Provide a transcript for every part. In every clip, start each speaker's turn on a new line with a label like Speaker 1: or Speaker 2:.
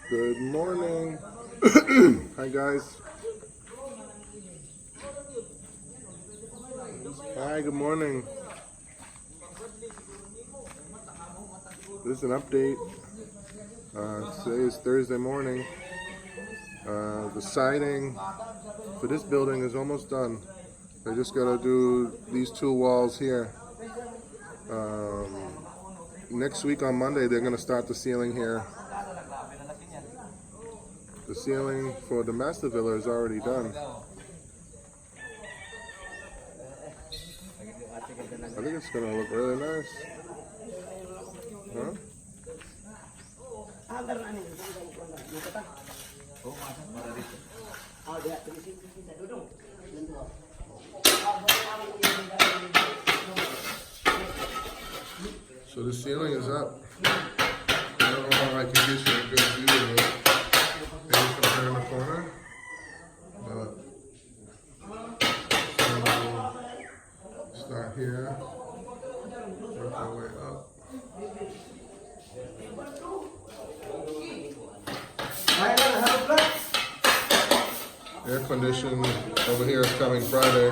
Speaker 1: Good morning. Hi guys. Hi, good morning. This is an update. Today is Thursday morning. The siding for this building is almost done. They just gotta do these two walls here. Next week on Monday they're gonna start the ceiling here. The ceiling for the master villa is already done. I think it's gonna look really nice. Huh? So the ceiling is up. I don't know how I can get you a good view of it. Maybe from here in the corner. But so start here. Work our way up. Air conditioning over here is coming Friday.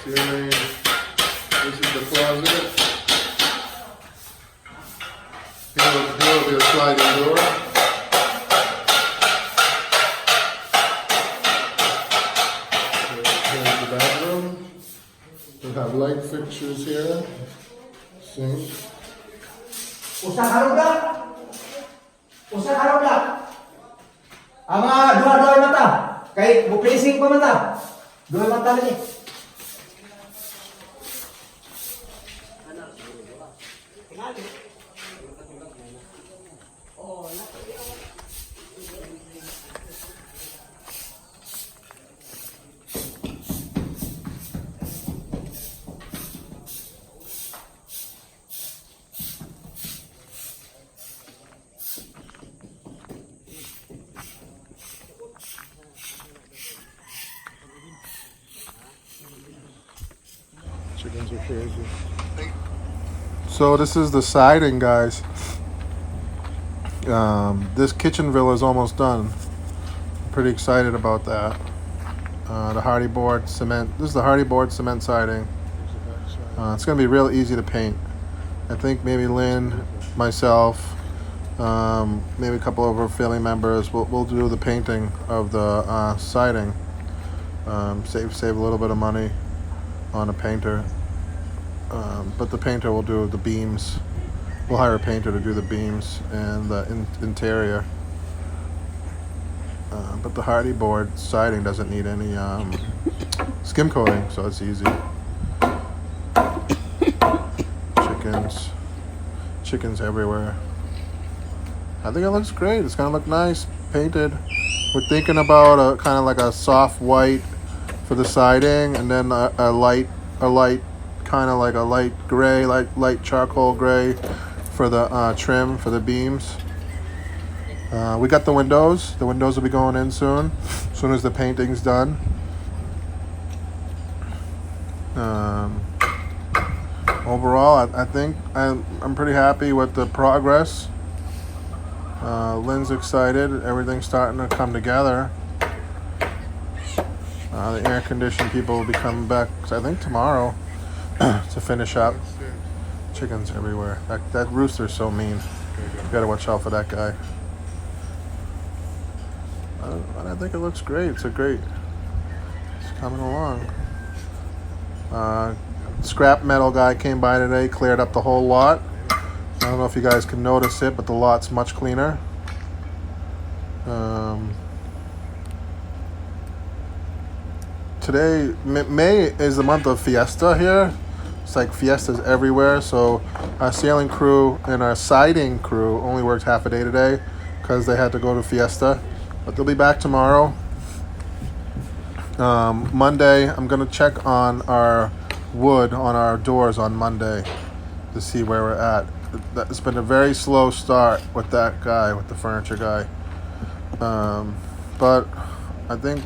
Speaker 1: Ceiling. This is the closet. Here will be a sliding door. Here's the bathroom. We have light fixtures here. Sink.
Speaker 2: Usah karoda. Ama dua mata. Kay bu-placing pa mata. Dua mata lagi.
Speaker 1: Chickens are crazy. So this is the siding, guys. This kitchen villa is almost done. I'm pretty excited about that. The hardy board cement. This is the hardy board cement siding. It's gonna be real easy to paint. I think maybe Lynn, myself, maybe a couple of our family members will do the painting of the siding. Save a little bit of money on a painter, but the painter will do the beams. We'll hire a painter to do the beams and the interior. But the hardy board siding doesn't need any skim coating, so it's easy. Chickens everywhere. I think it looks great. It's gonna look nice painted. We're thinking about a kind of like a soft white for the siding, and then a light kind of like a light gray, light charcoal gray for the trim for the beams. We got the windows. The windows will be going in soon as the painting's done. Overall, I think I'm pretty happy with the progress. Lynn's excited. Everything's starting to come together. The air conditioning people will be coming back, I think, tomorrow to finish up. Chickens everywhere. That rooster's so mean. You gotta watch out for that guy. I think it looks great. It's coming along. Scrap metal guy came by today, cleared up the whole lot. I don't know if you guys can notice it, but the lot's much cleaner. Today, May is the month of fiesta here. It's like fiestas everywhere. So our sailing crew and our siding crew only worked half a day today because they had to go to fiesta. But they'll be back tomorrow. Monday, I'm going to check on our wood on our doors on Monday to see where we're at. It's been a very slow start with that guy, with the furniture guy. But I think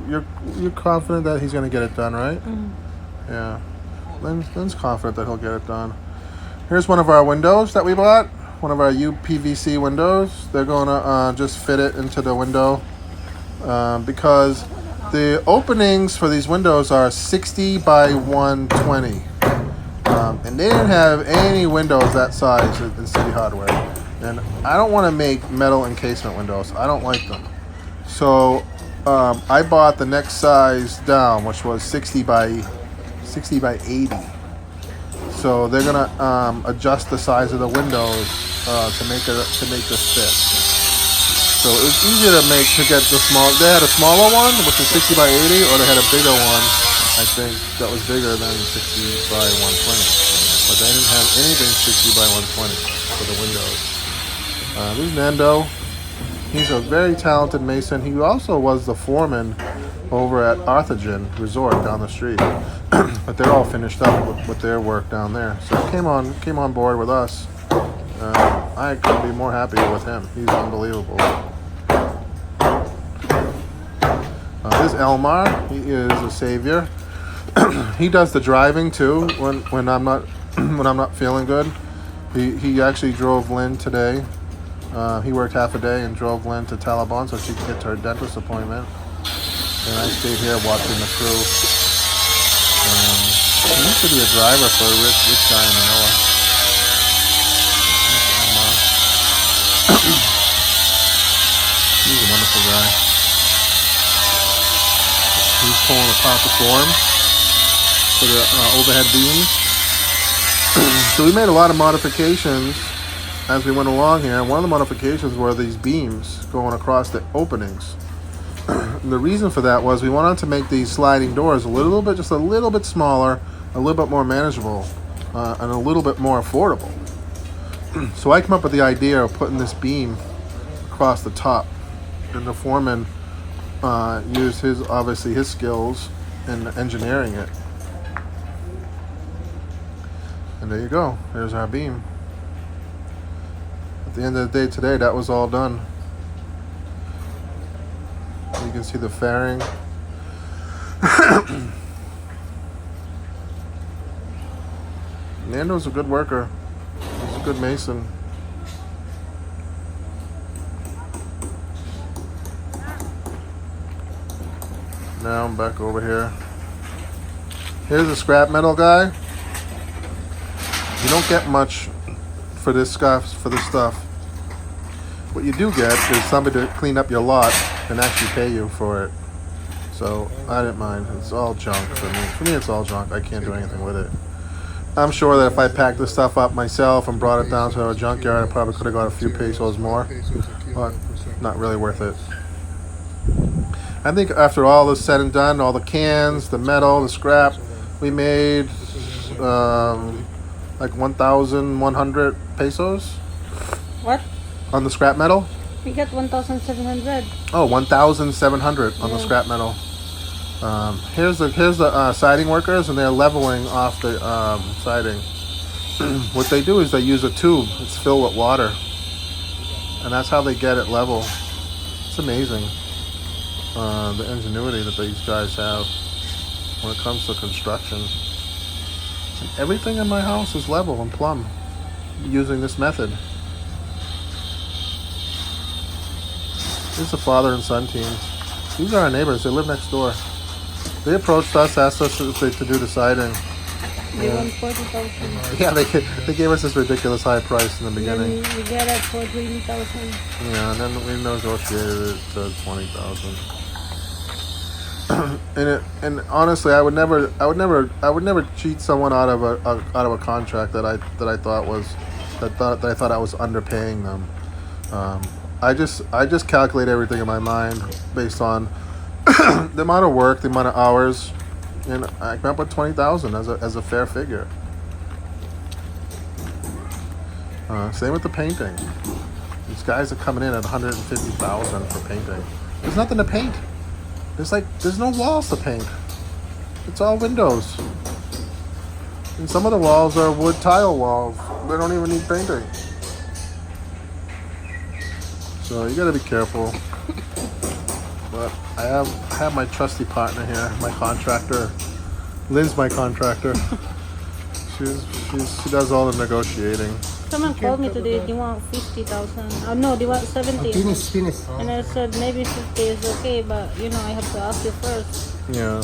Speaker 1: you're confident that he's gonna get it done, right? Mm. Yeah. Lynn's confident that he'll get it done. Here's one of our windows that we bought. One of our UPVC windows. They're going to just fit it into the window because the openings for these windows are 60 by 120. And they didn't have any windows that size in City Hardware. And I don't want to make metal encasement windows. I don't like them. So I bought the next size down, which was 60 by 80. So they're gonna adjust the size of the windows to make this fit. So it was easier to get the small. They had a smaller one, which was 60 by 80, or they had a bigger one, I think, that was bigger than 60 by 120. But they didn't have anything 60 by 120 for the windows. This is Nando. He's a very talented mason. He also was the foreman over at Arthagen Resort down the street. But they're all finished up with their work down there. So he came on board with us. I couldn't be more happy with him. He's unbelievable. This is Elmar. He is a savior. He does the driving too when I'm not when I'm not feeling good. He actually drove Lynn today. He worked half a day and drove Lynn to Taliban so she could get to her dentist appointment. And I stayed here watching the crew. He used to be a driver for a rich guy in Manila. He's a wonderful guy. He's pulling apart the form for the overhead beams. So we made a lot of modifications as we went along here. One of the modifications were these beams going across the openings. And the reason for that was we wanted to make these sliding doors just a little bit smaller, a little bit more manageable, and a little bit more affordable. So I came up with the idea of putting this beam across the top, and the foreman used his skills in engineering it. And there you go. There's our beam. At the end of the day today, that was all done. You can see the fairing. Nando's a good worker. He's a good mason. Now I'm back over here. Here's a scrap metal guy. You don't get much for this stuff. What you do get is somebody to clean up your lot and actually pay you for it. So I didn't mind. It's all junk for me. For me, it's all junk. I can't do anything with it. I'm sure that if I packed this stuff up myself and brought it down to a junkyard, I probably could have got a few pesos more, but not really worth it. I think after all is said and done, all the cans, the metal, the scrap, we made like 1,100 pesos.
Speaker 3: What?
Speaker 1: On the scrap metal?
Speaker 3: We got 1,700.
Speaker 1: Oh, 1,700 on the scrap metal. Here's the siding workers, and they're leveling off the siding. What they do is they use a tube. It's filled with water, and that's how they get it level. It's amazing the ingenuity that these guys have when it comes to construction. And everything in my house is level and plumb using this method. This is a father and son team. These are our neighbors. They live next door. They approached us, asked us to do the siding.
Speaker 3: They want 40,000.
Speaker 1: Yeah, they gave us this ridiculous high price in the beginning.
Speaker 3: We get it for 20,000.
Speaker 1: Yeah, and then we negotiated it to 20,000. And honestly, I would never cheat someone out of a contract that I thought I was underpaying them. I just calculate everything in my mind based on the amount of work, the amount of hours, and I came up with 20,000 as a fair figure. Same with the painting. These guys are coming in at 150,000 for painting. There's nothing to paint. There's no walls to paint. It's all windows. And some of the walls are wood tile walls. They don't even need painting. So you gotta be careful. But I have my trusty partner here, my contractor. Lynn's my contractor. She does all the negotiating.
Speaker 3: Someone called me today. They want 50,000. No, they want 70.
Speaker 2: Finish.
Speaker 3: And I said maybe 50 is okay, but you know I have to ask you first.
Speaker 1: Yeah.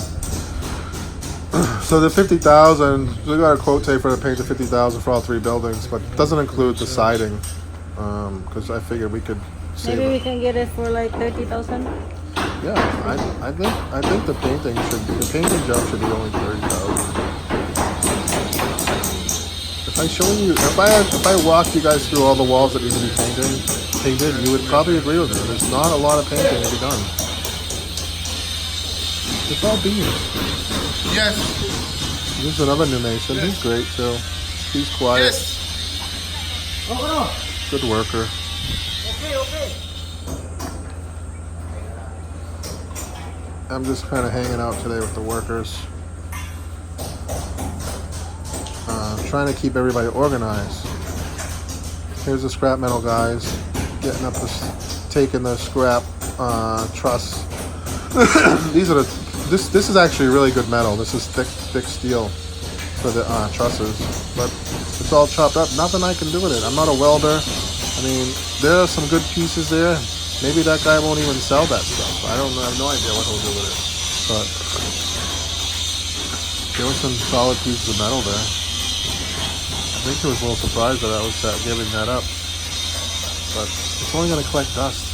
Speaker 1: So the 50,000, we got a quote tape for the paint of 50,000 for all 3 buildings, but it doesn't include the siding, because I figured we could save
Speaker 3: Maybe we
Speaker 1: it.
Speaker 3: can get it for like 30,000.
Speaker 1: Yeah, I think the painting job should be only 30,000. If I show you, if I walk you guys through all the walls that need to be painted, you would probably agree with me. There's not a lot of painting to be done. It's all beams.
Speaker 4: Yes.
Speaker 1: Here's another new mason. He's great too. He's quiet.
Speaker 4: Yes.
Speaker 1: Good worker.
Speaker 2: Okay.
Speaker 1: I'm just kind of hanging out today with the workers. Trying to keep everybody organized. Here's the scrap metal guys getting up taking the scrap truss. These are this is actually really good metal. This is thick steel for the trusses, but it's all chopped up. Nothing I can do with it. I'm not a welder. I mean, there are some good pieces there. Maybe that guy won't even sell that stuff. I don't know. I have no idea what he'll do with it. But there were some solid pieces of metal there. I think he was a little surprised that I was giving that up. But it's only going to collect dust.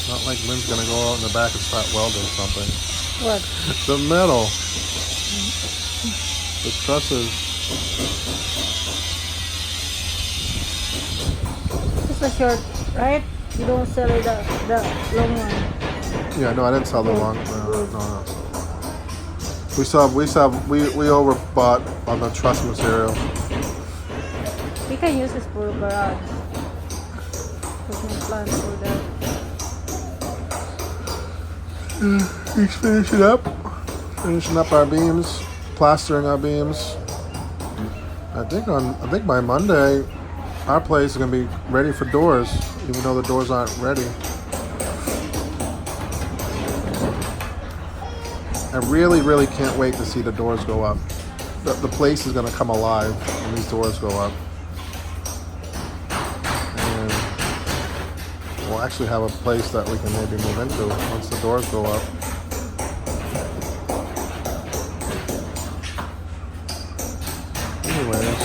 Speaker 1: Not like Lynn's going to go out in the back and start welding something.
Speaker 3: What?
Speaker 1: The metal. The trusses.
Speaker 3: It's a short, right? You don't sell it the long one.
Speaker 1: Yeah, no, I didn't sell the long. No. We overbought on the truss material.
Speaker 3: We can use this for garage. There's no plan for that.
Speaker 1: He's finishing up our beams, plastering our beams. I think by Monday, our place is gonna be ready for doors, even though the doors aren't ready. I really can't wait to see the doors go up. The place is gonna come alive when these doors go up. And we'll actually have a place that we can maybe move into once the doors go up. Anyways,